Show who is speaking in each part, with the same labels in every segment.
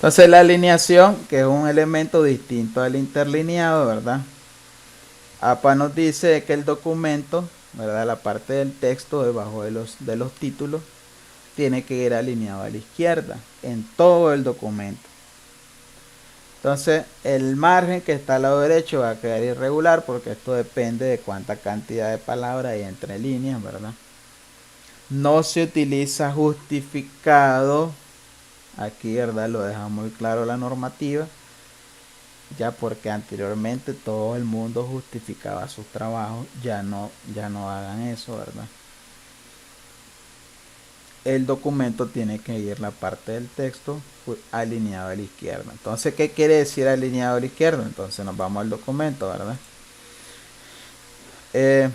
Speaker 1: Entonces la alineación, que es un elemento distinto al interlineado, ¿verdad? APA nos dice que el documento, ¿verdad? La parte del texto debajo de los títulos tiene que ir alineado a la izquierda en todo el documento. Entonces el margen que está al lado derecho va a quedar irregular porque esto depende de cuánta cantidad de palabras hay entre líneas, ¿verdad? No se utiliza justificado. Aquí, ¿verdad? Lo deja muy claro la normativa. Ya porque anteriormente todo el mundo justificaba sus trabajos. Ya no hagan eso, ¿verdad? El documento tiene que ir la parte del texto alineado a la izquierda. Entonces, ¿qué quiere decir alineado a la izquierda? Entonces nos vamos al documento, ¿verdad? Eh,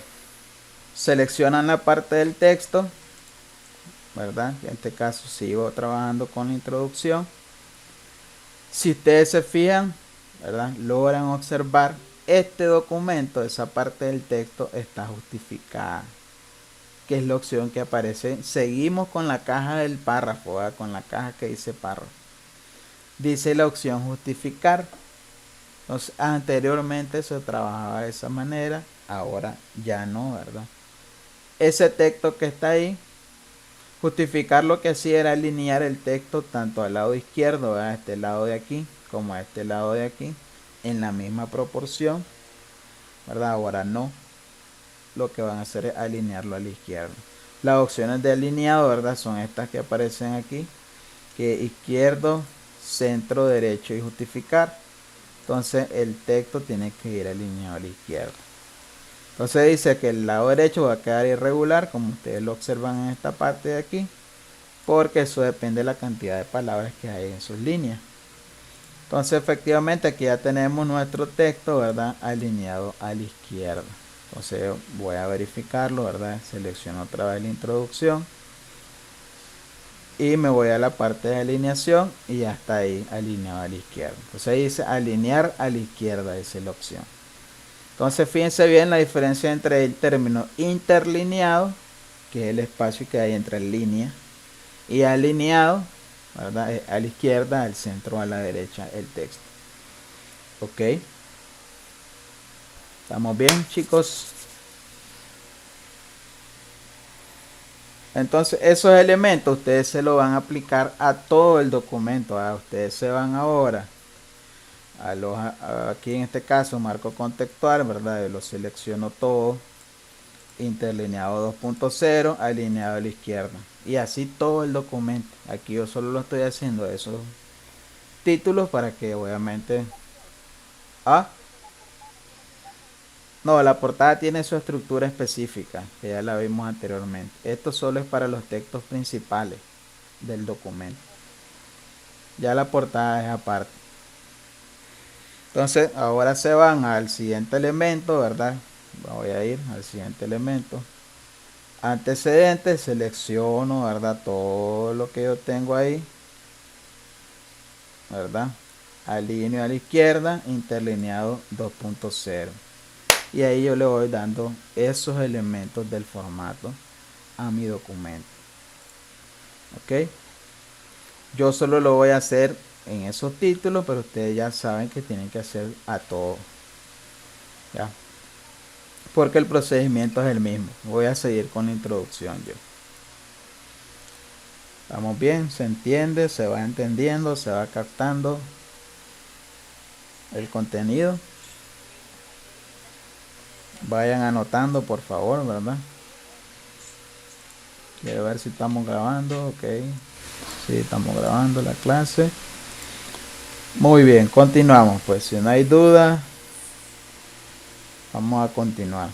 Speaker 1: Seleccionan la parte del texto, ¿verdad? En este caso sigo trabajando con la introducción. Si ustedes se fijan, ¿verdad? Logran observar este documento, esa parte del texto está justificada, que es la opción que aparece. Seguimos con la caja del párrafo, ¿verdad? Con la caja que dice párrafo. Dice la opción justificar. Entonces, anteriormente se trabajaba de esa manera, ahora ya no, ¿verdad? Ese texto que está ahí, justificar lo que hacía era alinear el texto tanto al lado izquierdo, a este lado de aquí, como a este lado de aquí, en la misma proporción, ¿verdad? Ahora no, lo que van a hacer es alinearlo a la izquierda. Las opciones de alineado, ¿verdad? Son estas que aparecen aquí, que izquierdo, centro, derecho y justificar. Entonces el texto tiene que ir alineado a la izquierda. Entonces dice que el lado derecho va a quedar irregular, como ustedes lo observan en esta parte de aquí, porque eso depende de la cantidad de palabras que hay en sus líneas. Entonces efectivamente aquí ya tenemos nuestro texto, ¿verdad? Alineado a la izquierda. Entonces voy a verificarlo, ¿verdad? Selecciono otra vez la introducción y me voy a la parte de alineación y ya está ahí alineado a la izquierda. Entonces ahí dice alinear a la izquierda, esa es la opción. Entonces fíjense bien la diferencia entre el término interlineado, que es el espacio que hay entre líneas, y alineado, ¿verdad? A la izquierda, al centro, a la derecha, el texto. Ok. ¿Estamos bien, chicos? Entonces esos elementos ustedes se lo van a aplicar a todo el documento. Ustedes se van ahora aquí en este caso marco contextual, ¿verdad? Lo selecciono todo, interlineado 2.0, alineado a la izquierda, y así todo el documento. Aquí yo solo lo estoy haciendo esos títulos para que obviamente no, la portada tiene su estructura específica, que ya la vimos anteriormente. Esto solo es para los textos principales del documento. Ya la portada es aparte. Entonces ahora se van al siguiente elemento, ¿verdad? Voy a ir al siguiente elemento. Antecedentes, selecciono, ¿verdad? Todo lo que yo tengo ahí, ¿verdad? Alineo a la izquierda, interlineado 2.0. Y ahí yo le voy dando esos elementos del formato a mi documento. Ok. Yo solo lo voy a hacer en esos títulos, pero ustedes ya saben que tienen que hacer a todo. ¿Ya? Porque el procedimiento es el mismo. Voy a seguir con la introducción yo. ¿Estamos bien? ¿Se entiende? ¿Se va entendiendo? ¿Se va captando el contenido? Vayan anotando, por favor, ¿verdad? Quiero ver si estamos grabando. Ok. Sí, estamos grabando la clase. Muy bien, continuamos. Pues si no hay duda, vamos a continuar.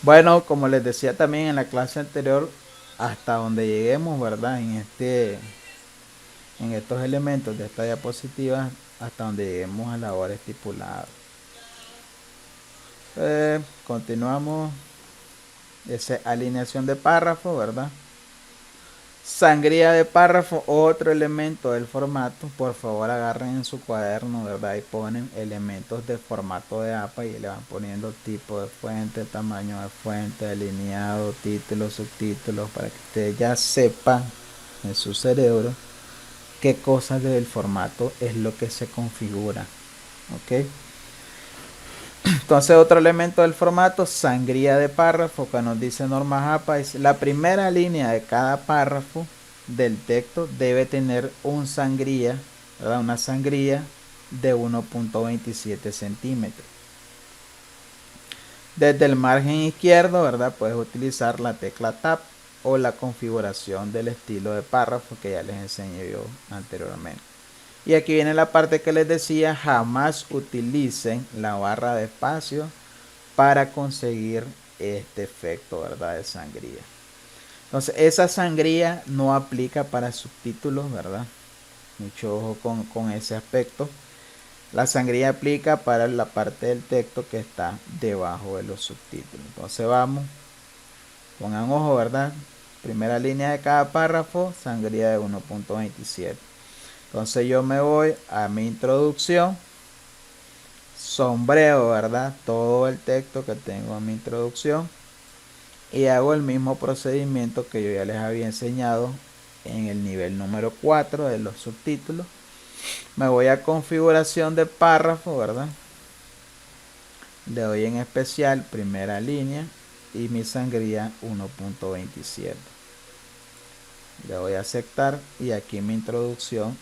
Speaker 1: Bueno, como les decía también en la clase anterior, hasta donde lleguemos, ¿verdad? En estos elementos de esta diapositiva, hasta donde lleguemos a la hora estipulada. Continuamos. Esa alineación de párrafo, ¿verdad? Sangría de párrafo, otro elemento del formato. Por favor agarren en su cuaderno, ¿verdad? Y ponen elementos de formato de APA y le van poniendo tipo de fuente, tamaño de fuente, alineado, títulos, subtítulos, para que ustedes ya sepan en su cerebro qué cosas del formato es lo que se configura. Ok. Entonces otro elemento del formato, sangría de párrafo, que nos dice norma Japa, es la primera línea de cada párrafo del texto debe tener un sangría, ¿verdad? Una sangría de 1.27 centímetros. Desde el margen izquierdo, ¿verdad? Puedes utilizar la tecla Tab o la configuración del estilo de párrafo que ya les enseñé yo anteriormente. Y aquí viene la parte que les decía, jamás utilicen la barra de espacio para conseguir este efecto, ¿verdad? De sangría. Entonces, esa sangría no aplica para subtítulos, ¿verdad? Mucho ojo con ese aspecto. La sangría aplica para la parte del texto que está debajo de los subtítulos. Entonces vamos, pongan ojo, ¿verdad? Primera línea de cada párrafo, sangría de 1.27. Entonces yo me voy a mi introducción, sombreo, ¿verdad? Todo el texto que tengo en mi introducción y hago el mismo procedimiento que yo ya les había enseñado en el nivel número 4 de los subtítulos. Me voy a configuración de párrafo, ¿verdad? Le doy en especial primera línea y mi sangría 1.27. Le doy a aceptar y aquí mi introducción,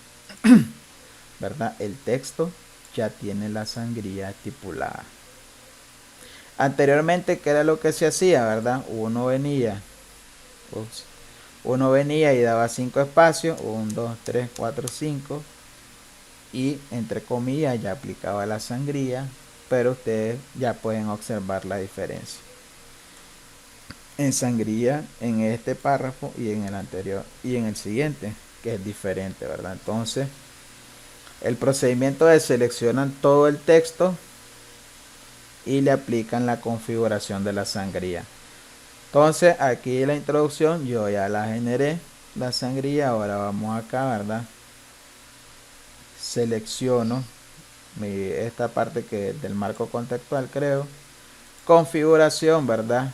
Speaker 1: ¿verdad? El texto ya tiene la sangría estipulada. Anteriormente, ¿qué era lo que se hacía, verdad? Uno venía y daba 5 espacios, 1, 2, 3, 4, 5, y entre comillas ya aplicaba la sangría, pero ustedes ya pueden observar la diferencia en sangría en este párrafo y en el anterior y en el siguiente, que es diferente, ¿verdad? Entonces, el procedimiento es seleccionan todo el texto y le aplican la configuración de la sangría. Entonces, aquí la introducción yo ya la generé, la sangría. Ahora vamos acá, ¿verdad? Selecciono esta parte que es del marco contextual, creo. Configuración, ¿verdad?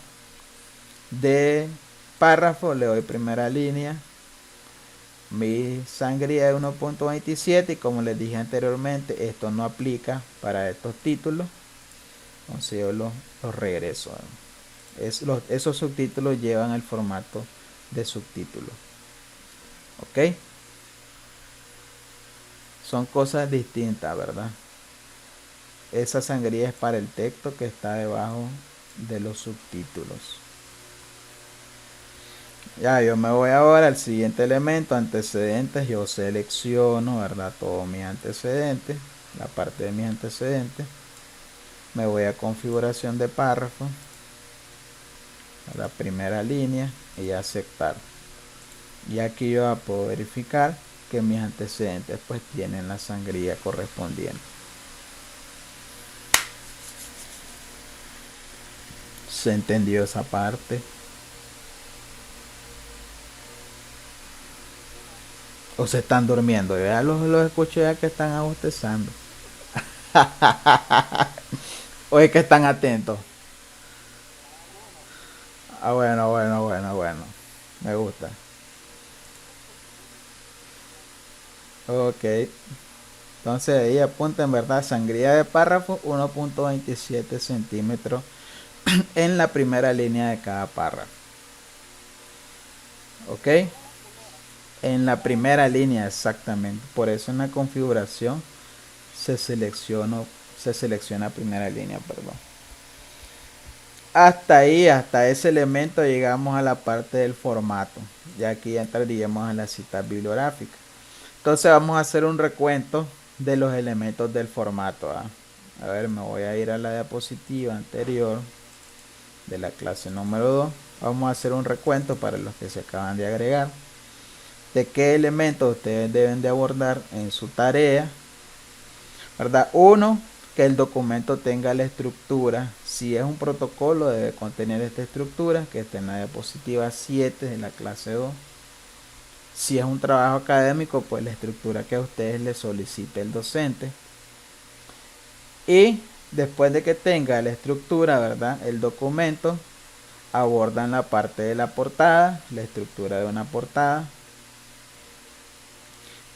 Speaker 1: De párrafo, le doy primera línea. Mi sangría de 1.27 y como les dije anteriormente, esto no aplica para estos títulos. Entonces yo los regreso. Esos subtítulos llevan el formato de subtítulos. Ok. Son cosas distintas, ¿verdad? Esa sangría es para el texto que está debajo de los subtítulos. Ya, yo me voy ahora al siguiente elemento, antecedentes. Yo selecciono, ¿verdad? Todos mis antecedentes, la parte de mis antecedentes. Me voy a configuración de párrafo, a la primera línea y aceptar. Y aquí yo puedo verificar que mis antecedentes pues tienen la sangría correspondiente. ¿Se entendió esa parte? ¿O se están durmiendo? Yo ya los escucho ya que están abostezando. ¿O es que están atentos? Ah, bueno. Me gusta. Ok. Entonces ahí apunta en verdad sangría de párrafo 1.27 centímetros en la primera línea de cada párrafo. Ok. En la primera línea exactamente. Por eso en la configuración se selecciona primera línea, perdón. Hasta ahí, hasta ese elemento llegamos a la parte del formato. Ya aquí entraríamos en la cita bibliográfica. Entonces vamos a hacer un recuento de los elementos del formato. A ver, me voy a ir a la diapositiva anterior de la clase número 2. Vamos a hacer un recuento para los que se acaban de agregar de qué elementos ustedes deben de abordar en su tarea, ¿verdad? Uno, que el documento tenga la estructura. Si es un protocolo, debe contener esta estructura que está en la diapositiva 7 de la clase 2. Si es un trabajo académico, pues la estructura que a ustedes les solicite el docente. Y después de que tenga la estructura, ¿verdad? El documento, abordan la parte de la portada, la estructura de una portada.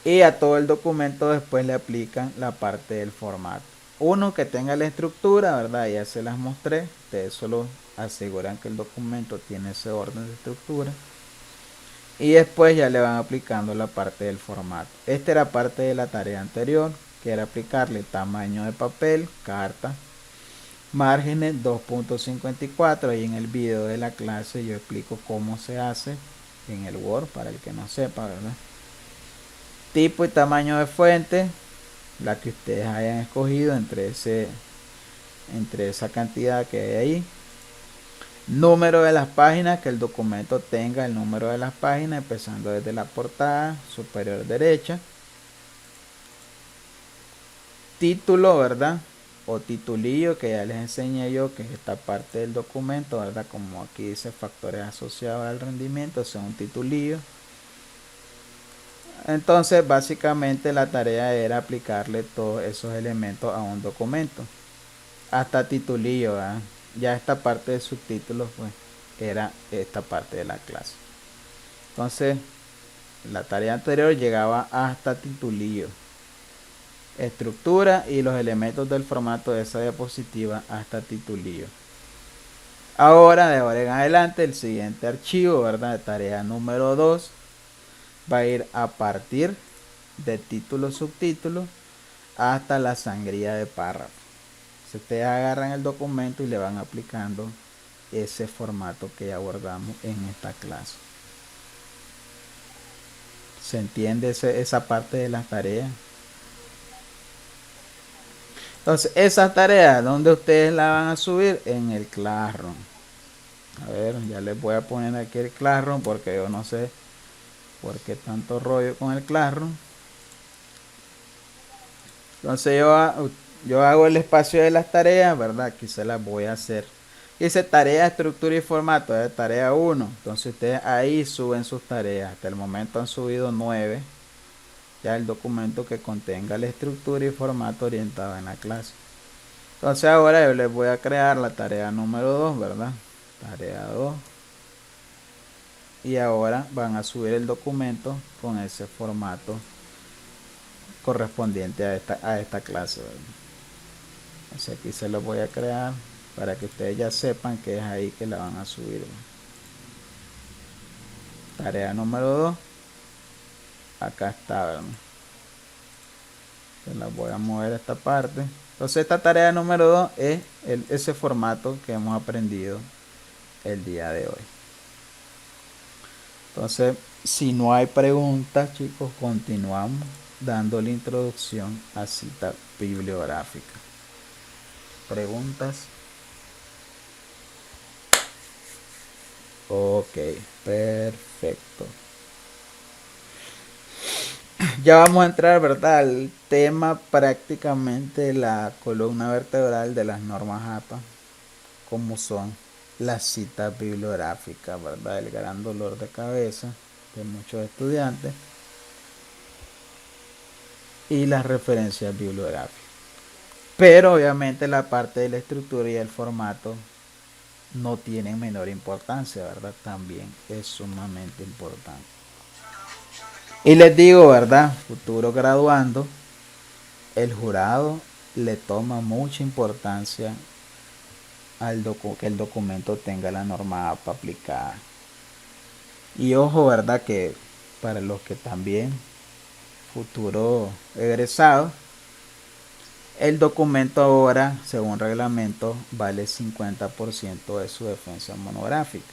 Speaker 1: Y a todo el documento después le aplican la parte del formato. Uno que tenga la estructura, ¿verdad? Ya se las mostré. Ustedes solo aseguran que el documento tiene ese orden de estructura. Y después ya le van aplicando la parte del formato. Esta era parte de la tarea anterior, que era aplicarle tamaño de papel, carta, márgenes 2.54. Ahí en el video de la clase yo explico cómo se hace en el Word, para el que no sepa, ¿verdad? Tipo y tamaño de fuente, la que ustedes hayan escogido entre esa cantidad que hay ahí. Número de las páginas, que el documento tenga el número de las páginas, empezando desde la portada superior derecha. Título, ¿verdad? O titulillo, que ya les enseñé yo, que es esta parte del documento, ¿verdad? Como aquí dice factores asociados al rendimiento, es un titulillo. Entonces, básicamente la tarea era aplicarle todos esos elementos a un documento. Hasta titulillo, ¿verdad? Ya esta parte de subtítulos, pues, era esta parte de la clase. Entonces, la tarea anterior llegaba hasta titulillo, estructura y los elementos del formato de esa diapositiva hasta titulillo. Ahora, de ahora en adelante, el siguiente archivo, ¿verdad? Tarea número 2 va a ir a partir de título, subtítulo hasta la sangría de párrafo. Si ustedes agarran el documento y le van aplicando ese formato que ya abordamos en esta clase. ¿Se entiende esa parte de las tareas? Entonces, esa tarea, ¿dónde ustedes la van a subir? En el Classroom. A ver, ya les voy a poner aquí el Classroom, porque yo no sé por qué tanto rollo con el Classroom. Entonces yo hago el espacio de las tareas, ¿verdad? Aquí se las voy a hacer. Dice tarea, estructura y formato, es tarea 1. Entonces ustedes ahí suben sus tareas. Hasta el momento han subido 9. Ya el documento que contenga la estructura y formato orientado en la clase. Entonces ahora yo les voy a crear la tarea número 2, ¿verdad? Tarea 2. Y ahora van a subir el documento con ese formato correspondiente a esta clase, ¿verdad? Entonces aquí se lo voy a crear para que ustedes ya sepan que es ahí que la van a subir, ¿verdad? Tarea número 2. Acá está, ¿verdad? Se la voy a mover a esta parte. Entonces esta tarea número 2 es ese formato que hemos aprendido el día de hoy. Entonces, si no hay preguntas, chicos, continuamos dando la introducción a cita bibliográfica. ¿Preguntas? Ok, perfecto. Ya vamos a entrar, ¿verdad?, al tema prácticamente la columna vertebral de las normas APA, como son las citas bibliográficas, ¿verdad? El gran dolor de cabeza de muchos estudiantes, y las referencias bibliográficas. Pero obviamente la parte de la estructura y el formato no tienen menor importancia, ¿verdad? También es sumamente importante. Y les digo, ¿verdad? Futuro graduando, el jurado le toma mucha importancia que el documento tenga la norma APA aplicada. Y ojo, ¿verdad? Que para los que también futuro egresados, el documento ahora, según reglamento, vale 50% de su defensa monográfica.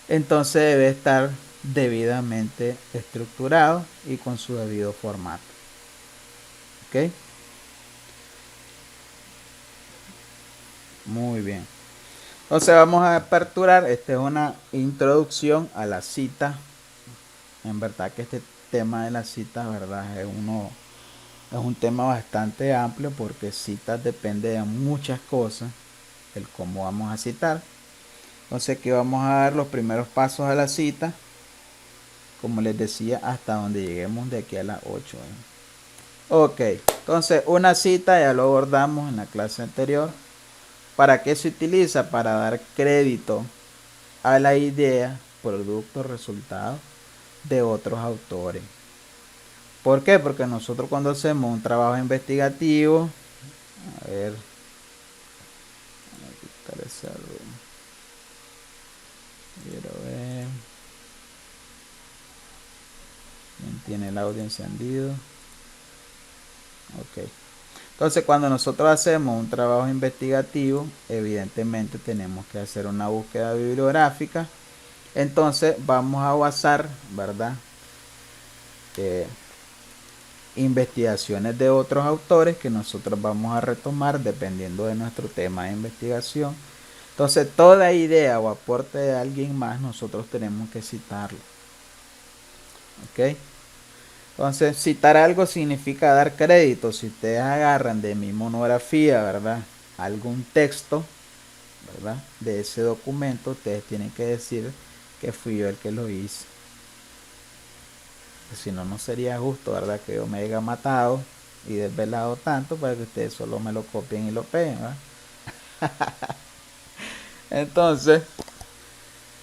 Speaker 1: Entonces debe estar debidamente estructurado y con su debido formato. ¿Ok? Muy bien. Entonces vamos a aperturar. Esta es una introducción a la cita. En verdad que este tema de la cita, ¿verdad? Es un tema bastante amplio, porque citas depende de muchas cosas, el cómo vamos a citar. Entonces aquí vamos a dar los primeros pasos a la cita, como les decía, hasta donde lleguemos de aquí a las 8. Ok, entonces una cita ya lo abordamos en la clase anterior. ¿Para qué se utiliza? Para dar crédito a la idea, producto, resultado de otros autores. ¿Por qué? Porque nosotros cuando hacemos un trabajo investigativo, a ver, voy a quitar esa quiero ver, ¿quién tiene el audio encendido? Ok. Entonces, cuando nosotros hacemos un trabajo investigativo, evidentemente tenemos que hacer una búsqueda bibliográfica. Entonces, vamos a basar, ¿verdad? Investigaciones de otros autores que nosotros vamos a retomar dependiendo de nuestro tema de investigación. Entonces, toda idea o aporte de alguien más, nosotros tenemos que citarlo. ¿Ok? Entonces, citar algo significa dar crédito. Si ustedes agarran de mi monografía, ¿verdad? Algún texto, ¿verdad? De ese documento, ustedes tienen que decir que fui yo el que lo hice. Si no, no sería justo, ¿verdad? Que yo me haya matado y desvelado tanto para que ustedes solo me lo copien y lo peguen, ¿verdad? Entonces,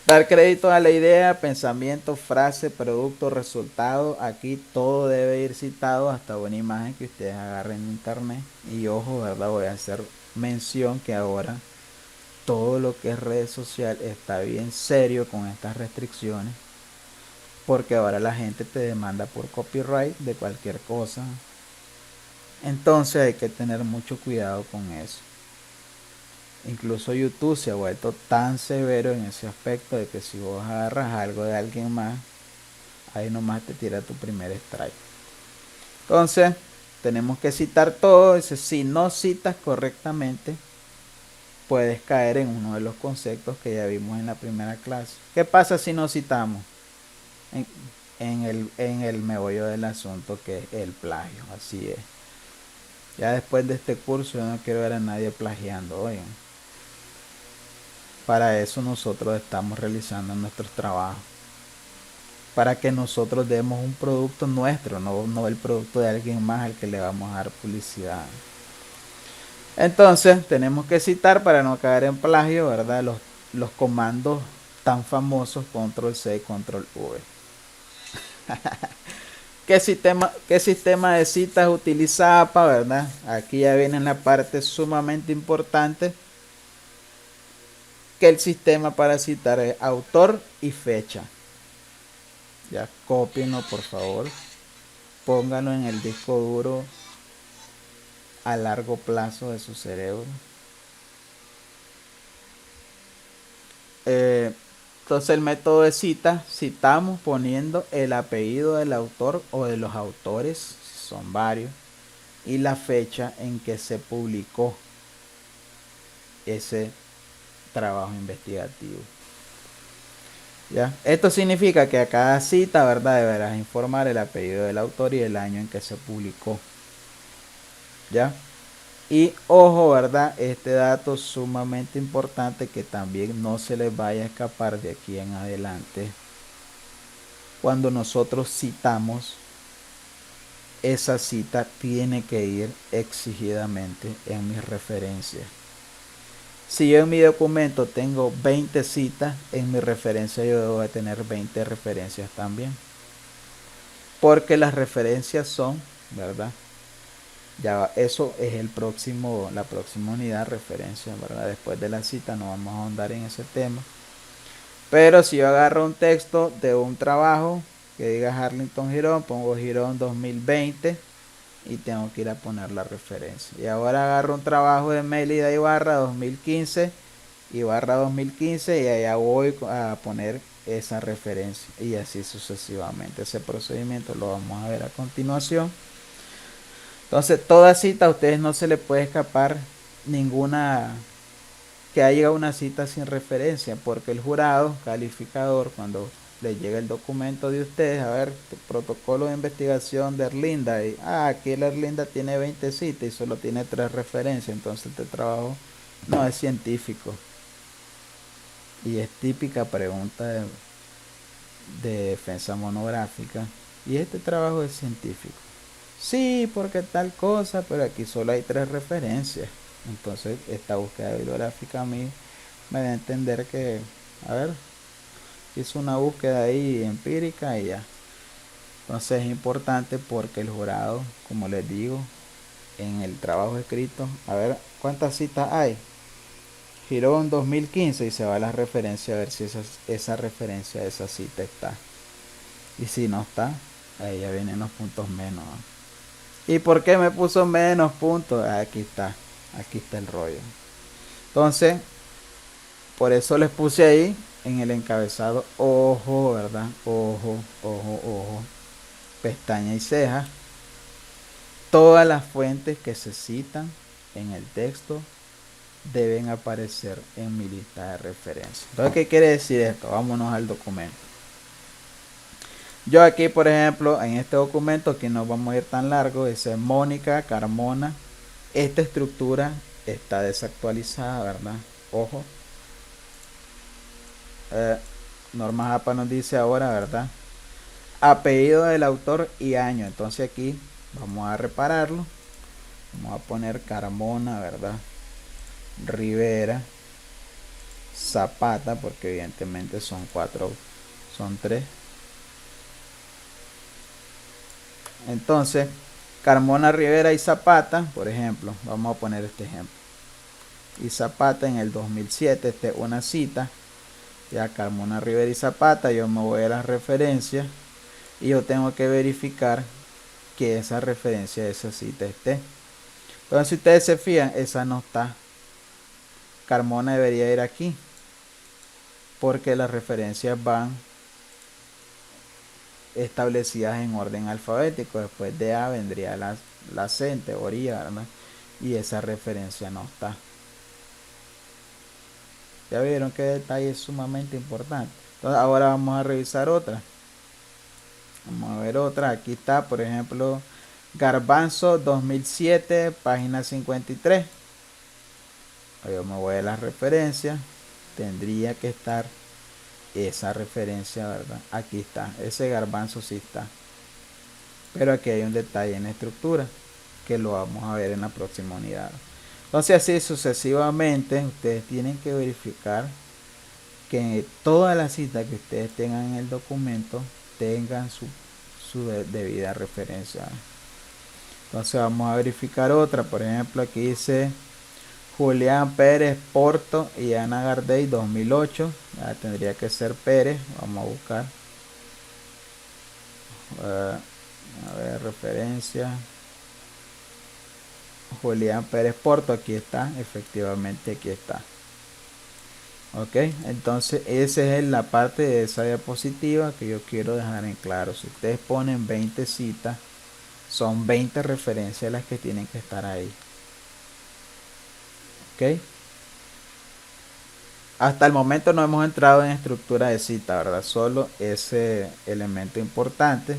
Speaker 1: dar crédito a la idea, pensamiento, frase, producto, resultado. Aquí todo debe ir citado hasta una imagen que ustedes agarren en internet. Y ojo, ¿verdad? Voy a hacer mención que ahora todo lo que es redes social está bien serio con estas restricciones. Porque ahora la gente te demanda por copyright de cualquier cosa. Entonces hay que tener mucho cuidado con eso. Incluso YouTube se ha vuelto tan severo en ese aspecto de que si vos agarras algo de alguien más, ahí nomás te tira tu primer strike. Entonces, tenemos que citar todo. Si no citas correctamente, puedes caer en uno de los conceptos que ya vimos en la primera clase. ¿Qué pasa si no citamos? En, en el meollo del asunto, que es el plagio. Así es. Ya después de este curso yo no quiero ver a nadie plagiando, oigan. Para eso nosotros estamos realizando nuestros trabajos. Para que nosotros demos un producto nuestro, no el producto de alguien más al que le vamos a dar publicidad. Entonces tenemos que citar para no caer en plagio, ¿verdad? Los comandos tan famosos control C y control V. ¿Qué sistema de citas utiliza APA, verdad? Aquí ya viene la parte sumamente importante, que el sistema para citar es autor y fecha. Ya, cópienlo por favor, pónganlo en el disco duro a largo plazo de su cerebro. Entonces el método de cita, citamos poniendo el apellido del autor o de los autores, si son varios, y la fecha en que se publicó ese trabajo investigativo. ¿Ya? Esto significa que a cada cita, ¿verdad? Deberás informar el apellido del autor y el año en que se publicó. ¿Ya? Y ojo, ¿verdad? Este dato sumamente importante que también no se les vaya a escapar de aquí en adelante. Cuando nosotros citamos, esa cita tiene que ir exigidamente en mis referencias. Si yo en mi documento tengo 20 citas, en mi referencia yo debo de tener 20 referencias también. Porque las referencias son, ¿verdad? Ya eso es la próxima unidad, referencia, ¿verdad? Después de la cita no vamos a ahondar en ese tema. Pero si yo agarro un texto de un trabajo que diga Harlington Girón, pongo Girón 2020 y tengo que ir a poner la referencia. Y ahora agarro un trabajo de Mélida Ibarra 2015, Ibarra 2015, y allá voy a poner esa referencia y así sucesivamente. Ese procedimiento lo vamos a ver a continuación. Entonces, toda cita a ustedes no se les puede escapar ninguna que haya una cita sin referencia, porque el jurado calificador, cuando le llega el documento de ustedes, a ver, protocolo de investigación de Erlinda, y aquí la Erlinda tiene 20 citas y solo tiene 3 referencias, entonces este trabajo no es científico. Y es típica pregunta de defensa monográfica. ¿Y este trabajo es científico? Sí, porque tal cosa, pero aquí solo hay 3 referencias. Entonces esta búsqueda bibliográfica a mí me da a entender que, a ver, hizo una búsqueda ahí empírica y ya. Entonces es importante porque el jurado, como les digo, en el trabajo escrito, a ver cuántas citas hay. Girón 2015 y se va a la referencia a ver si esa referencia de esa cita está. Y si no está, ahí ya vienen los puntos menos. ¿Y por qué me puso menos puntos? Aquí está el rollo. Entonces, por eso les puse ahí en el encabezado, ojo, ¿verdad? Ojo, ojo, ojo. Pestaña y ceja. Todas las fuentes que se citan en el texto deben aparecer en mi lista de referencia. Entonces, ¿qué quiere decir esto? Vámonos al documento. Yo aquí, por ejemplo, en este documento, aquí no vamos a ir tan largo, dice Mónica Carmona. Esta estructura está desactualizada, ¿verdad? Ojo. Norma APA nos dice ahora, ¿verdad? Apellido del autor y año. Entonces aquí vamos a repararlo. Vamos a poner Carmona, ¿verdad? Rivera. Zapata, porque evidentemente son tres. Entonces, Carmona, Rivera y Zapata, por ejemplo, vamos a poner este ejemplo. Y Zapata en el 2007, una cita. Ya Carmona, Rivera y Zapata, yo me voy a las referencias y yo tengo que verificar que esa referencia de esa cita esté. Entonces, si ustedes se fijan, esa no está. Carmona debería ir aquí, porque las referencias van establecidas en orden alfabético. Después de A vendría la C en teoría, ¿verdad? Y esa referencia no está. Ya vieron qué detalle es sumamente importante. Entonces ahora vamos a revisar otra. Vamos a ver otra. Aquí está, por ejemplo, Garbanzo 2007, página 53. Yo me voy a las referencias. Tendría que estar esa referencia, ¿verdad? Aquí está. Ese garbanzo sí está. Pero aquí hay un detalle en la estructura que lo vamos a ver en la próxima unidad. Entonces así sucesivamente ustedes tienen que verificar que todas las citas que ustedes tengan en el documento tengan su debida referencia. Entonces vamos a verificar otra. Por ejemplo, aquí dice Julián Pérez Porto y Ana Gardey 2008. Ya tendría que ser Pérez. Vamos a buscar. A ver, referencia. Julián Pérez Porto, aquí está, efectivamente aquí está. Ok, entonces esa es la parte de esa diapositiva que yo quiero dejar en claro. Si ustedes ponen 20 citas, son 20 referencias las que tienen que estar ahí. Ok, hasta el momento no hemos entrado en estructura de cita, ¿verdad? Solo ese elemento importante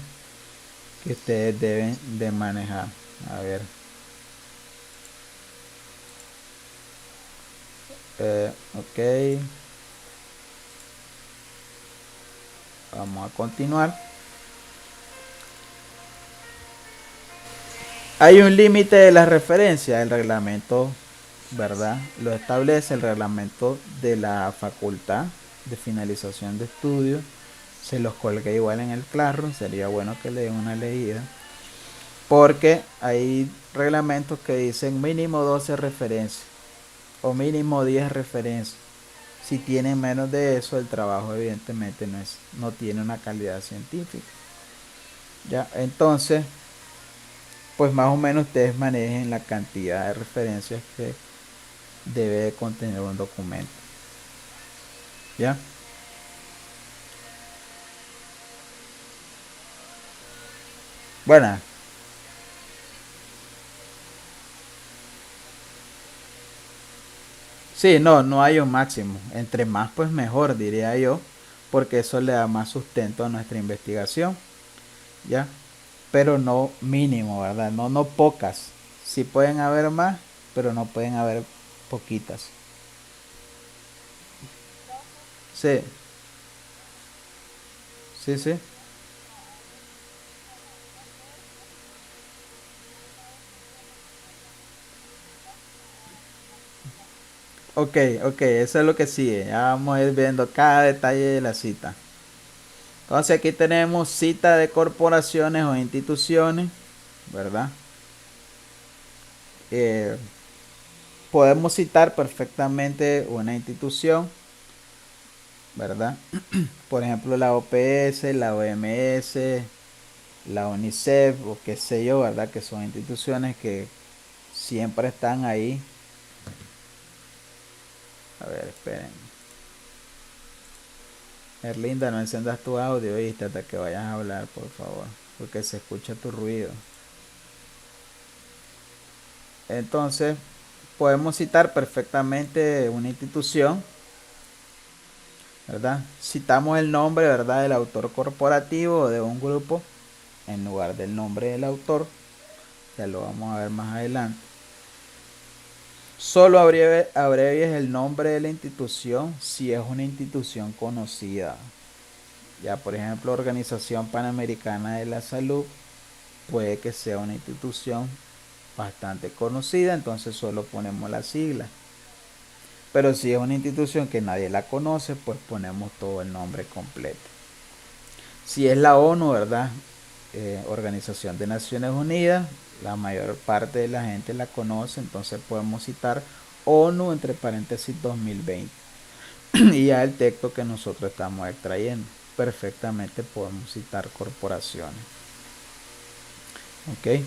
Speaker 1: que ustedes deben de manejar. A ver, ok, vamos a continuar. Hay un límite de la referencia, el reglamento, ¿verdad? Lo establece el reglamento de la facultad de finalización de estudios. Se los colgué igual en el Classroom, sería bueno que le den una leída. Porque hay reglamentos que dicen mínimo 12 referencias o mínimo 10 referencias. Si tienen menos de eso, el trabajo evidentemente no tiene una calidad científica. Ya, entonces, pues más o menos ustedes manejen la cantidad de referencias que debe de contener un documento. ¿Ya? Bueno, sí, no hay un máximo. Entre más, pues mejor, diría yo, porque eso le da más sustento a nuestra investigación. ¿Ya? Pero no mínimo, ¿verdad? No pocas. Sí pueden haber más, pero no pueden haber poquitas. Sí, sí. Ok, eso es lo que sigue. Ya vamos a ir viendo cada detalle de la cita. Entonces aquí tenemos cita de corporaciones o instituciones, ¿verdad? Eh, Podemos citar perfectamente una institución, ¿verdad? Por ejemplo, la OPS, la OMS, la UNICEF o qué sé yo, ¿verdad? Que son instituciones que siempre están ahí. A ver, esperen. Erlinda, no encendas tu audio, ¿viste? Hasta que vayas a hablar, por favor, porque se escucha tu ruido. Entonces, podemos citar perfectamente una institución, ¿verdad? Citamos el nombre, ¿verdad? Del autor corporativo o de un grupo en lugar del nombre del autor. Ya lo vamos a ver más adelante. Solo abrevies el nombre de la institución si es una institución conocida. Ya, por ejemplo, Organización Panamericana de la Salud puede que sea una institución bastante conocida, entonces solo ponemos la sigla. Pero si es una institución que nadie la conoce, pues ponemos todo el nombre completo. Si es la ONU, ¿verdad? Organización de Naciones Unidas, la mayor parte de la gente la conoce, entonces podemos citar ONU entre paréntesis 2020 y ya el texto que nosotros estamos extrayendo. Perfectamente podemos citar corporaciones. ¿Ok?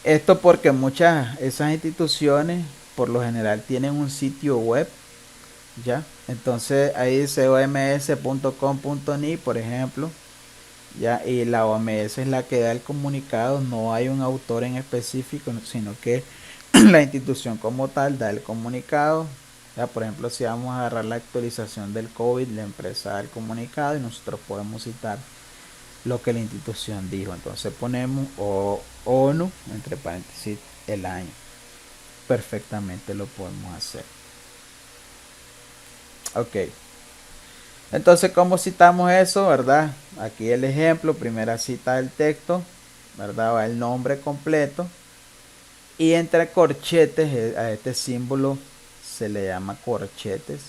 Speaker 1: Esto porque muchas esas instituciones por lo general tienen un sitio web, ¿ya? Entonces ahí dice oms.com.ni, por ejemplo, ¿ya? Y la OMS es la que da el comunicado, no hay un autor en específico, sino que la institución como tal da el comunicado. ¿Ya? Por ejemplo, si vamos a agarrar la actualización del COVID, la empresa da el comunicado y nosotros podemos citar lo que la institución dijo. Entonces ponemos ONU, entre paréntesis, el año. Perfectamente lo podemos hacer. Ok. Entonces, ¿cómo citamos eso, verdad? Aquí el ejemplo, primera cita del texto, ¿verdad? Va el nombre completo. Y entre corchetes, a este símbolo se le llama corchetes.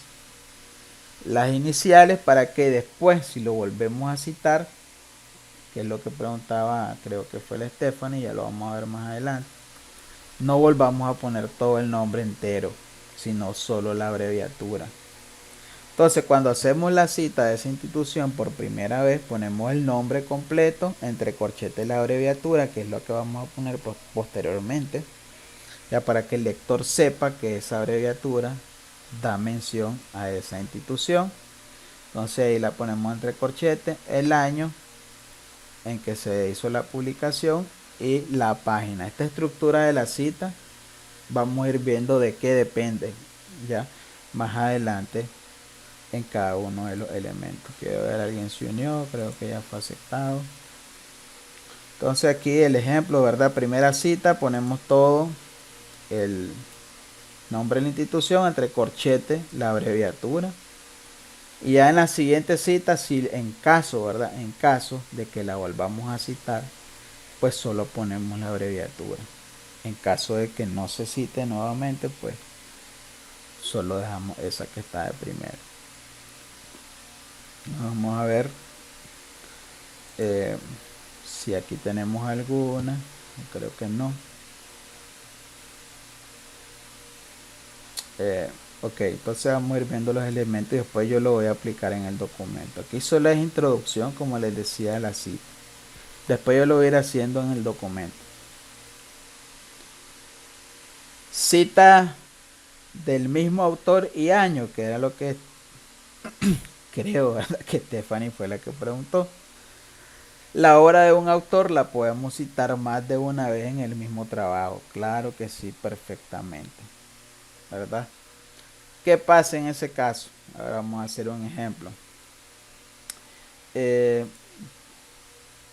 Speaker 1: Las iniciales para que después, si lo volvemos a citar, que es lo que preguntaba, creo que fue la Stephanie, ya lo vamos a ver más adelante, no volvamos a poner todo el nombre entero, sino solo la abreviatura. Entonces, cuando hacemos la cita de esa institución por primera vez, ponemos el nombre completo, entre corchetes la abreviatura, que es lo que vamos a poner posteriormente, ya para que el lector sepa que esa abreviatura da mención a esa institución. Entonces ahí la ponemos entre corchetes, el año en que se hizo la publicación y la página. Esta estructura de la cita vamos a ir viendo de qué depende ya más adelante en cada uno de los elementos. Quiero ver, alguien se unió, creo que ya fue aceptado. Entonces aquí el ejemplo, ¿verdad? Primera cita, ponemos todo el nombre de la institución entre corchetes, la abreviatura. Y ya en la siguiente cita, si en caso, ¿verdad? En caso de que la volvamos a citar, pues solo ponemos la abreviatura. En caso de que no se cite nuevamente, pues solo dejamos esa que está de primero. Vamos a ver si aquí tenemos alguna. Creo que no. Ok, entonces vamos a ir viendo los elementos y después yo lo voy a aplicar en el documento. Aquí solo es introducción, como les decía, de la cita. Después yo lo voy a ir haciendo en el documento. Cita del mismo autor y año, que era lo que creo, ¿verdad? Que Stephanie fue la que preguntó. La obra de un autor la podemos citar más de una vez en el mismo trabajo. Claro que sí, perfectamente. ¿Verdad? ¿Qué pasa en ese caso? Ahora vamos a hacer un ejemplo.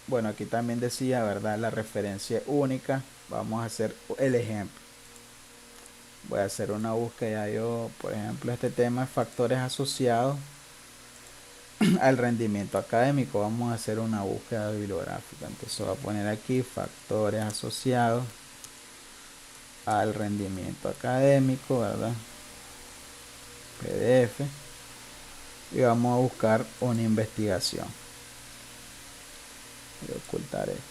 Speaker 1: Bueno, aquí también decía, ¿verdad? La referencia única. Vamos a hacer el ejemplo. Voy a hacer una búsqueda yo, por ejemplo, este tema es factores asociados al rendimiento académico. Vamos a hacer una búsqueda bibliográfica. Entonces voy a poner aquí factores asociados al rendimiento académico, ¿verdad? PDF. y vamos a buscar una investigación. Voy a ocultar esto.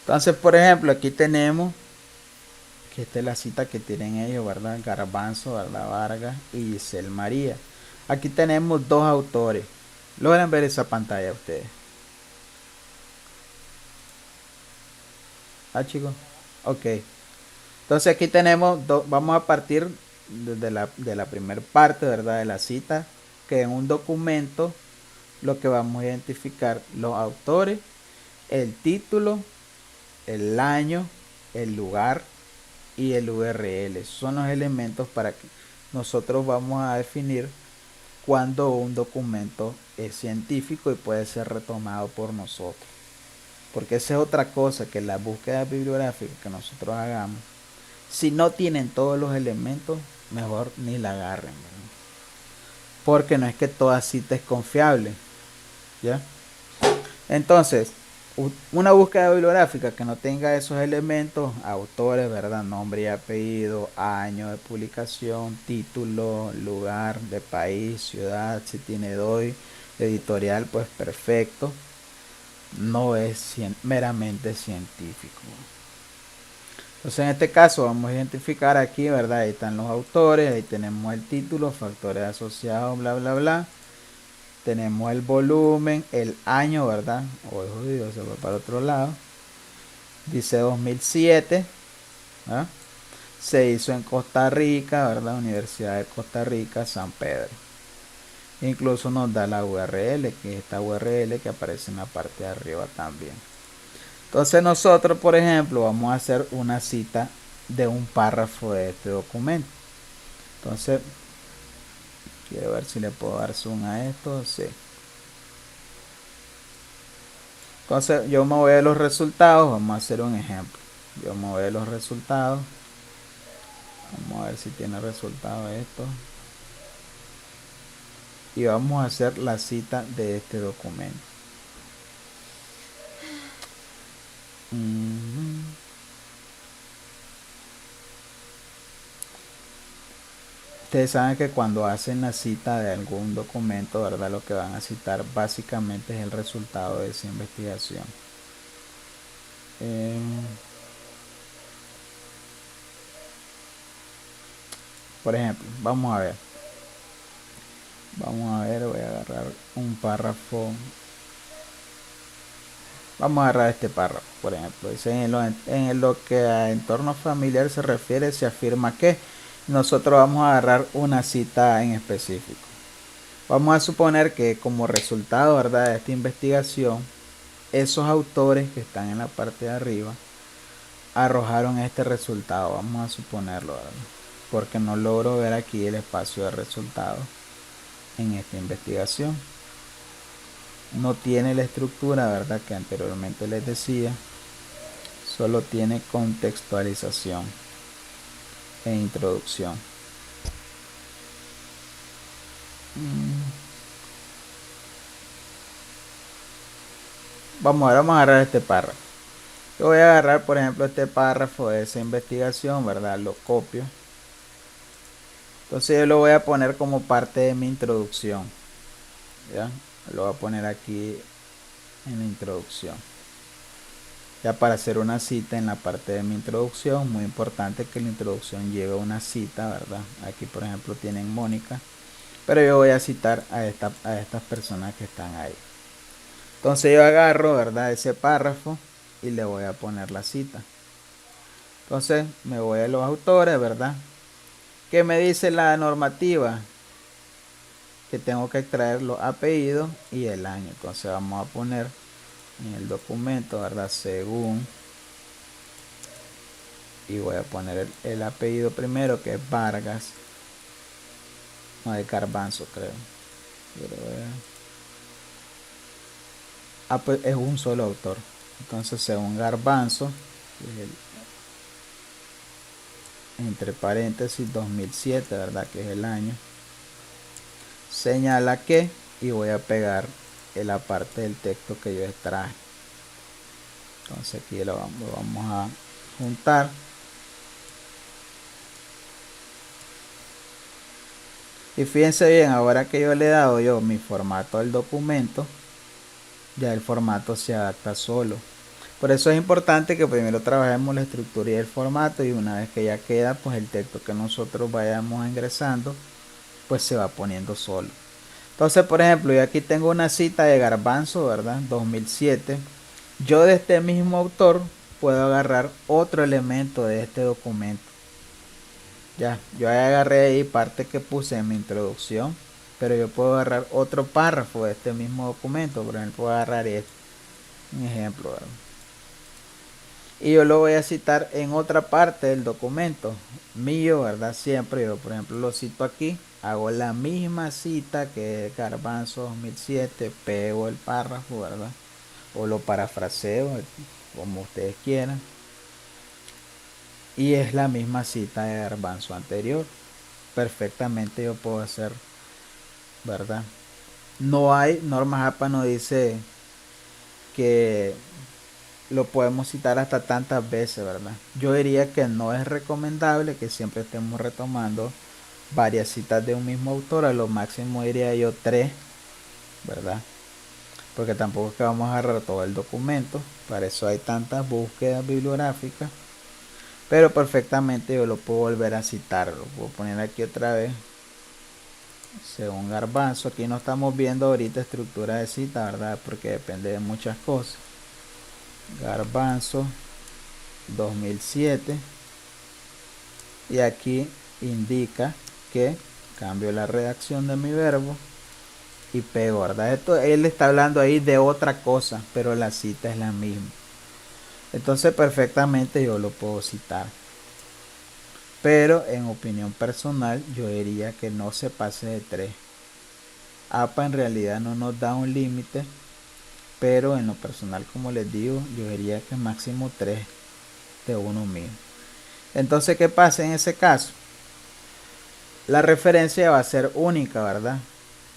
Speaker 1: Entonces, por ejemplo, aquí tenemos que esta es la cita que tienen ellos, ¿verdad? Garbanzo, ¿verdad? Vargas y Giselle María. Aquí tenemos dos autores. Logran ver esa pantalla ustedes. Ah, chicos. Ok. Entonces aquí tenemos, vamos a partir de la primera parte, ¿verdad? De la cita, que en un documento lo que vamos a identificar los autores, el título, el año, el lugar y el URL. Son los elementos para que nosotros vamos a definir cuando un documento es científico y puede ser retomado por nosotros. Porque esa es otra cosa, que la búsqueda bibliográfica que nosotros hagamos, si no tienen todos los elementos, mejor ni la agarren, ¿verdad? Porque no es que toda cita es confiable, ¿ya? Entonces, una búsqueda bibliográfica que no tenga esos elementos, autores, ¿verdad? Nombre y apellido, año de publicación, título, lugar de país, ciudad, si tiene DOI, editorial, pues perfecto. No es meramente científico. Entonces en este caso vamos a identificar aquí, ¿verdad? Ahí están los autores, ahí tenemos el título, factores asociados, bla, bla, bla. Tenemos el volumen, el año, ¿verdad? Oh, jodido, se va para otro lado. Dice 2007, ¿verdad? Se hizo en Costa Rica, ¿verdad? Universidad de Costa Rica, San Pedro. Incluso nos da la URL, que es esta URL que aparece en la parte de arriba también. Entonces nosotros, por ejemplo, vamos a hacer una cita de un párrafo de este documento. Entonces, quiero ver si le puedo dar zoom a esto. Sí. Entonces, yo me voy a los resultados. Vamos a hacer un ejemplo. Yo me voy a los resultados. Vamos a ver si tiene resultado esto. Y vamos a hacer la cita de este documento. Ustedes saben que cuando hacen la cita de algún documento, ¿verdad? Lo que van a citar básicamente es el resultado de esa investigación. Por ejemplo, vamos a ver. Voy a agarrar un párrafo. Vamos a agarrar este párrafo, por ejemplo. Dice, en lo que a entorno familiar se refiere, se afirma que nosotros vamos a agarrar una cita en específico. Vamos a suponer que como resultado, ¿verdad?, de esta investigación, esos autores que están en la parte de arriba arrojaron este resultado. Vamos a suponerlo, ¿verdad? Porque no logro ver aquí el espacio de resultados en esta investigación. No tiene la estructura, ¿verdad?, que anteriormente les decía. Solo tiene contextualización e introducción. Vamos a agarrar este párrafo. Yo voy a agarrar, por ejemplo, este párrafo de esa investigación, ¿verdad? Lo copio. Entonces yo lo voy a poner como parte de mi introducción. ¿Ya? Lo voy a poner aquí en la introducción. Ya para hacer una cita en la parte de mi introducción, muy importante que la introducción lleve una cita, ¿verdad? Aquí, por ejemplo, tienen Mónica. Pero yo voy a citar a estas personas que están ahí. Entonces yo agarro, ¿verdad?, ese párrafo y le voy a poner la cita. Entonces me voy a los autores, ¿verdad? ¿Qué me dice la normativa? Que tengo que extraer los apellidos y el año. Entonces vamos a poner en el documento, ¿verdad?, según. Y voy a poner el apellido primero, que es Vargas. No, de Garbanzo, creo. Pues es un solo autor. Entonces según Garbanzo, entre paréntesis 2007, ¿verdad?, que es el año, señala que, y voy a pegar en la parte del texto que yo extraje. Entonces aquí lo vamos a juntar. Y fíjense bien, ahora que yo le he dado yo mi formato al documento, ya el formato se adapta solo. Por eso es importante que primero trabajemos la estructura y el formato, y una vez que ya queda, pues el texto que nosotros vayamos ingresando, pues se va poniendo solo. Entonces, por ejemplo, yo aquí tengo una cita de Garbanzo, ¿verdad? 2007. Yo de este mismo autor puedo agarrar otro elemento de este documento. Ya, yo agarré ahí parte que puse en mi introducción, pero yo puedo agarrar otro párrafo de este mismo documento. Por ejemplo, puedo agarrar este, un ejemplo, ¿verdad? Y yo lo voy a citar en otra parte del documento mío, ¿verdad? Siempre yo, por ejemplo, lo cito aquí, hago la misma cita que Garbanzo 2007, pego el párrafo, ¿verdad? O lo parafraseo, como ustedes quieran. Y es la misma cita de Garbanzo anterior. Perfectamente yo puedo hacer, ¿verdad? No hay, Norma APA no dice que lo podemos citar hasta tantas veces, ¿verdad? Yo diría que no es recomendable que siempre estemos retomando varias citas de un mismo autor, a lo máximo diría yo 3, ¿verdad? Porque tampoco es que vamos a agarrar todo el documento, para eso hay tantas búsquedas bibliográficas, pero perfectamente yo lo puedo volver a citar, lo puedo poner aquí otra vez, según Garbanzo. Aquí no estamos viendo ahorita estructura de cita, ¿verdad? Porque depende de muchas cosas. Garbanzo 2007, y aquí indica que cambio la redacción de mi verbo y pego, ¿verdad? Esto él está hablando ahí de otra cosa, pero la cita es la misma. Entonces perfectamente yo lo puedo citar, pero en opinión personal yo diría que no se pase de 3. APA en realidad no nos da un límite, pero en lo personal, como les digo, yo diría que máximo 3 de uno mismo. Entonces, ¿qué pasa en ese caso? La referencia va a ser única, ¿verdad?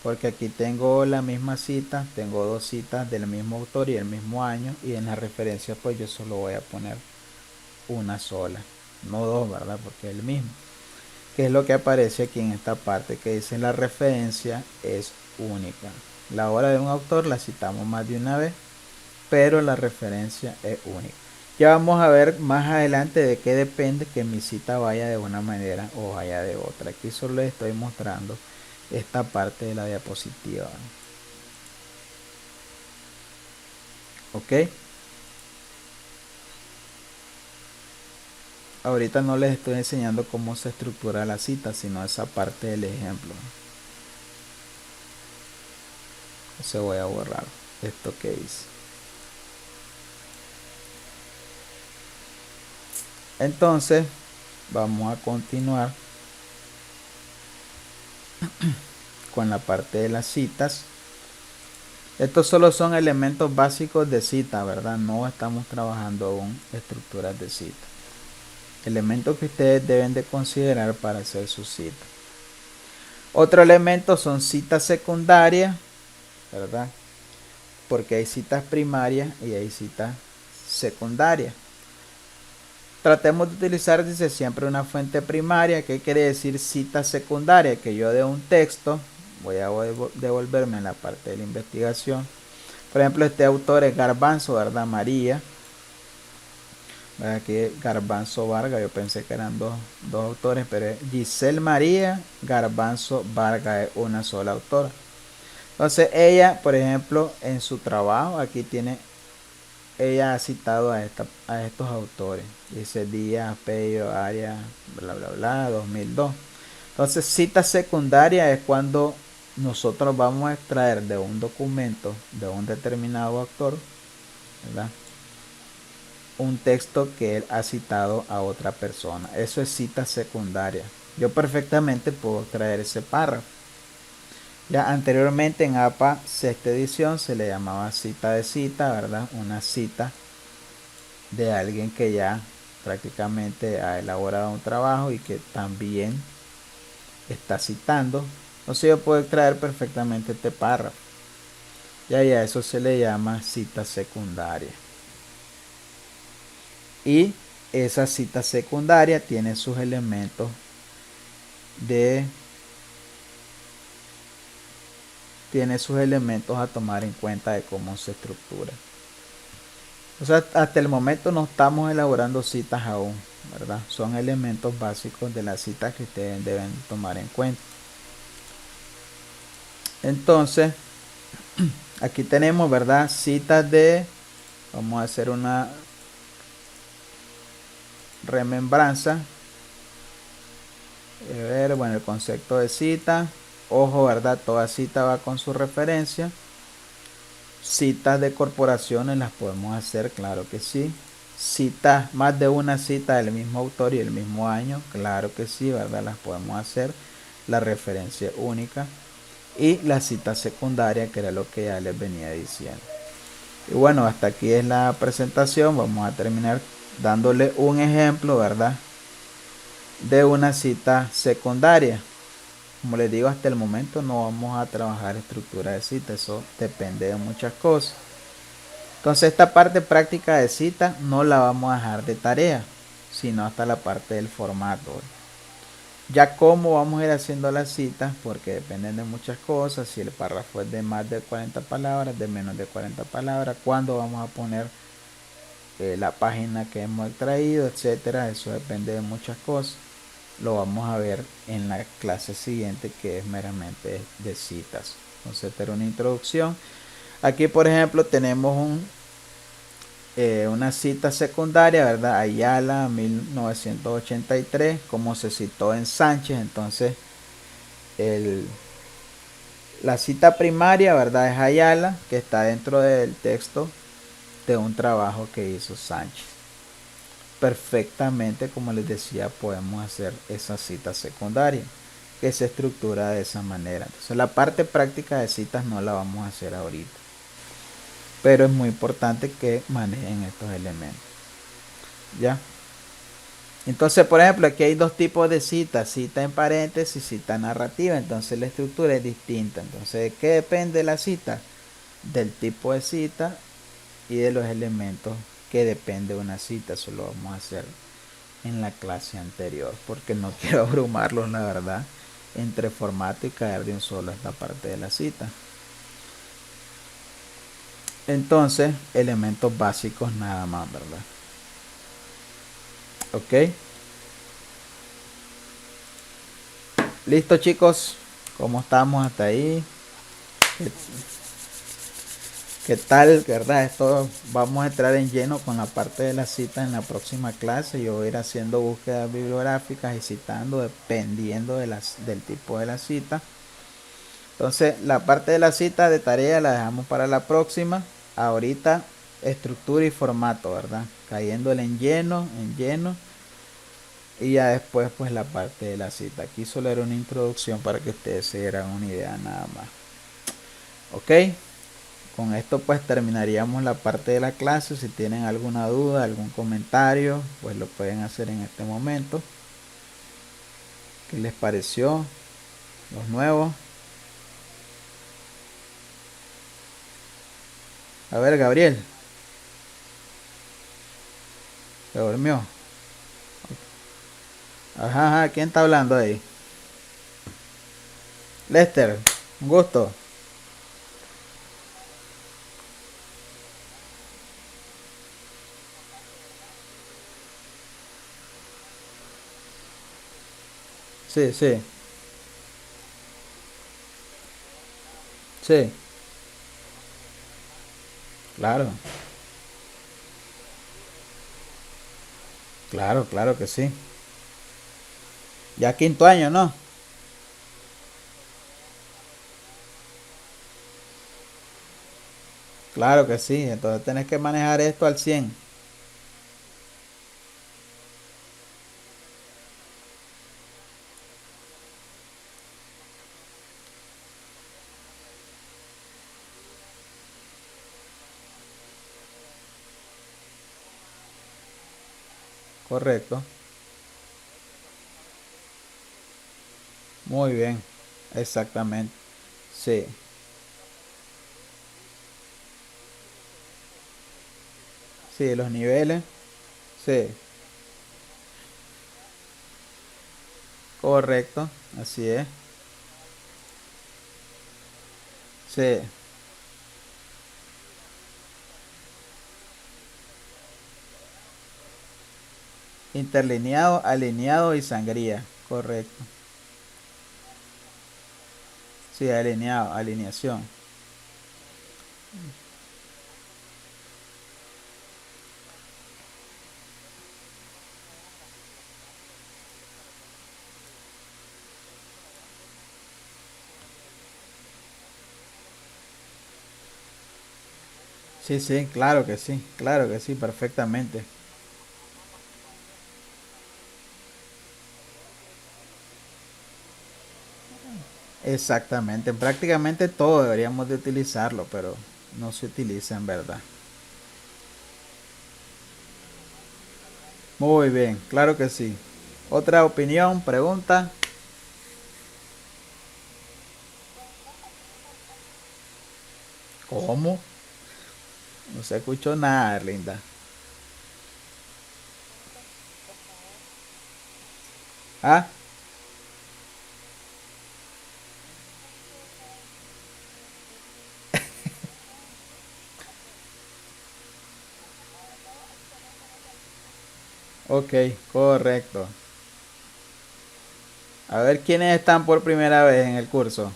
Speaker 1: Porque aquí tengo la misma cita, tengo dos citas del mismo autor y el mismo año, y en la referencia pues yo solo voy a poner una sola, no dos, ¿verdad? Porque es el mismo. Que es lo que aparece aquí en esta parte que dice: la referencia es única. La obra de un autor la citamos más de una vez, pero la referencia es única. Ya vamos a ver más adelante de qué depende que mi cita vaya de una manera o vaya de otra. Aquí solo les estoy mostrando esta parte de la diapositiva. Ok. Ahorita no les estoy enseñando cómo se estructura la cita, sino esa parte del ejemplo. Se voy a borrar esto que hice. Entonces, vamos a continuar con la parte de las citas. Estos solo son elementos básicos de cita, ¿verdad? No estamos trabajando aún estructuras de cita. Elementos que ustedes deben de considerar para hacer su cita. Otro elemento son citas secundarias, ¿verdad? Porque hay citas primarias y hay citas secundarias. Tratemos de utilizar, dice, siempre una fuente primaria. ¿Qué quiere decir cita secundaria? Que yo de un texto, voy a devolverme en la parte de la investigación. Por ejemplo, este autor es Garbanzo, ¿verdad? María. Aquí Garbanzo Vargas, yo pensé que eran dos autores, pero es Giselle María Garbanzo Vargas, es una sola autora. Entonces ella, por ejemplo, en su trabajo, aquí tiene, ella ha citado a estos autores. Dice Díaz, Pello, Arias, bla, bla, bla, 2002. Entonces cita secundaria es cuando nosotros vamos a extraer de un documento de un determinado autor, ¿verdad?, un texto que él ha citado a otra persona. Eso es cita secundaria. Yo perfectamente puedo extraer ese párrafo. Ya anteriormente en APA sexta edición se le llamaba cita de cita, ¿verdad? Una cita de alguien que ya prácticamente ha elaborado un trabajo y que también está citando. Entonces yo puedo extraer perfectamente este párrafo. Ya a eso se le llama cita secundaria. Y esa cita secundaria tiene sus elementos de tiene sus elementos a tomar en cuenta de cómo se estructura. O sea, hasta el momento no estamos elaborando citas aún, ¿verdad? Son elementos básicos de la cita que ustedes deben tomar en cuenta. Entonces, aquí tenemos, ¿verdad? Citas de, vamos a hacer una remembranza. A ver, bueno, el concepto de cita. Ojo, ¿verdad? Toda cita va con su referencia. Citas de corporaciones las podemos hacer, claro que sí. Citas, más de una cita del mismo autor y el mismo año, claro que sí, ¿verdad? Las podemos hacer. La referencia única. Y la cita secundaria, que era lo que ya les venía diciendo. Y bueno, hasta aquí es la presentación. Vamos a terminar dándole un ejemplo, ¿verdad? De una cita secundaria. Como les digo, hasta el momento no vamos a trabajar estructura de cita, eso depende de muchas cosas. Entonces esta parte práctica de cita no la vamos a dejar de tarea, sino hasta la parte del formato. Ya cómo vamos a ir haciendo las citas, porque dependen de muchas cosas, si el párrafo es de más de 40 palabras, de menos de 40 palabras, cuándo vamos a poner la página que hemos extraído, etcétera. Eso depende de muchas cosas. Lo vamos a ver en la clase siguiente, que es meramente de citas. Entonces, esta era una introducción. Aquí, por ejemplo, tenemos una cita secundaria, ¿verdad? Ayala, 1983, como se citó en Sánchez. Entonces, la cita primaria, ¿verdad? Es Ayala, que está dentro del texto de un trabajo que hizo Sánchez. Perfectamente, como les decía, podemos hacer esa cita secundaria, que se estructura de esa manera. Entonces, la parte práctica de citas no la vamos a hacer ahorita, pero es muy importante que manejen estos elementos. ¿Ya? Entonces, por ejemplo, aquí hay dos tipos de citas: cita en paréntesis y cita narrativa. Entonces, la estructura es distinta. Entonces, ¿de qué depende la cita? Del tipo de cita y de los elementos que depende de una cita. Eso lo vamos a hacer en la clase anterior, porque no quiero abrumarlos, la verdad, entre formato y caer de un solo esta parte de la cita. Entonces, elementos básicos nada más, ¿verdad? Ok. Listo, chicos. ¿Cómo estamos hasta ahí? ¿Qué tal, verdad? Esto vamos a entrar en lleno con la parte de la cita en la próxima clase. Yo voy a ir haciendo búsquedas bibliográficas y citando dependiendo del tipo de la cita. Entonces, la parte de la cita de tarea la dejamos para la próxima. Ahorita, estructura y formato, ¿verdad? Cayéndole en lleno, en lleno. Y ya después, pues la parte de la cita. Aquí solo era una introducción para que ustedes se dieran una idea nada más. Ok. Con esto pues terminaríamos la parte de la clase. Si tienen alguna duda, algún comentario, pues lo pueden hacer en este momento. ¿Qué les pareció? Los nuevos. A ver, Gabriel. ¿Se durmió? Ajá, ajá. ¿Quién está hablando ahí? Lester. Un gusto. Sí, sí. Sí. Claro. Claro, claro que sí. Ya quinto año, ¿no? Claro que sí. Entonces tenés que manejar esto al 100. Correcto. Muy bien. Exactamente. Sí. Sí, los niveles. Sí. Correcto. Así es. Sí. Interlineado, alineado y sangría. Correcto. Sí, alineado, alineación. Sí, sí, claro que sí, perfectamente. Exactamente, prácticamente todo deberíamos de utilizarlo, pero no se utiliza en verdad. Muy bien, claro que sí. Otra opinión, pregunta. ¿Cómo? No se escuchó nada, Linda. Ah, ok, correcto. A ver quiénes están por primera vez en el curso.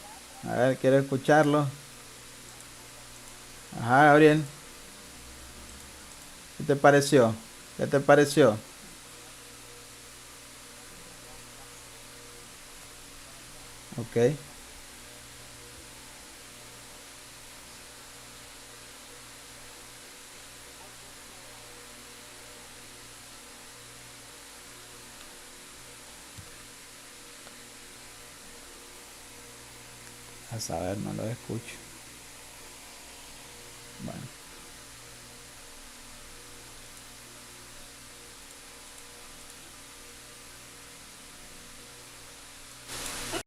Speaker 1: A ver, quiero escucharlo. Ajá, Gabriel, ¿qué te pareció? ¿Qué te pareció? Ok. A saber, no lo escucho.